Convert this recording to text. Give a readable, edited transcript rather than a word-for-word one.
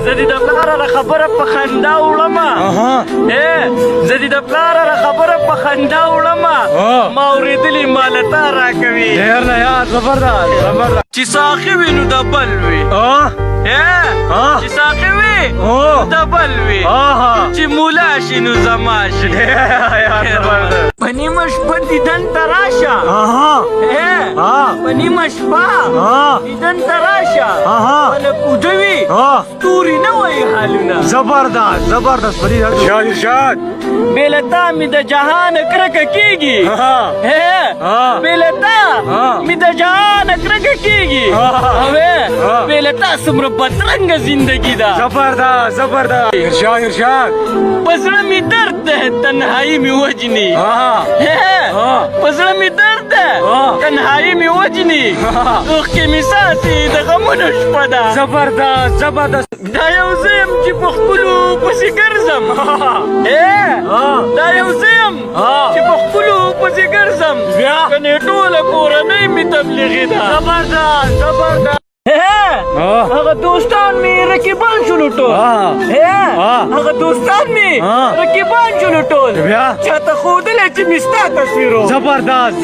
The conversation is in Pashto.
زدي د پلار را خبره په خندا وړم زدي د پلار را خبره په خندا وړم ما اورېدلې مال تا راکوي ډېر نه یار زبردست چې ساقي وي نو د بل وي چې ساقي وي د بل وي چې مولا شي نو زما شي په نیمه شپه دیدن ته راشه په نیمه شپه دیدن ته راشه خلک اوده وي ستوري نه وایي حالونه زبردست زبردست فرید ارشاد بې له تا مې د جهانه کرکه کېږي بې له تا مې د جهانه کرکه کېږي بې له تا څومره بدرنګه زندګي ده زبردست زبردست ارشاد په زړه مې درد ده تنهایي مې وجني په زړه مې درد ده تنهایي مې وجني اوښکې مې ساتي د غمونو شپه ده زبردست زبردست دا یو زه یم چې په خپلو پسې ګرځم دا یو زه یم چې په خپلو پسې ګرځم کنې ټوله کورنۍ مې تبلیغي ده زبردست زبردست هغه دوستان مې رقیبان شولو ټول هغه دوستان مې رقیبان شولو ټول چاته ښودلی چې مې ستا تصویر و زبردست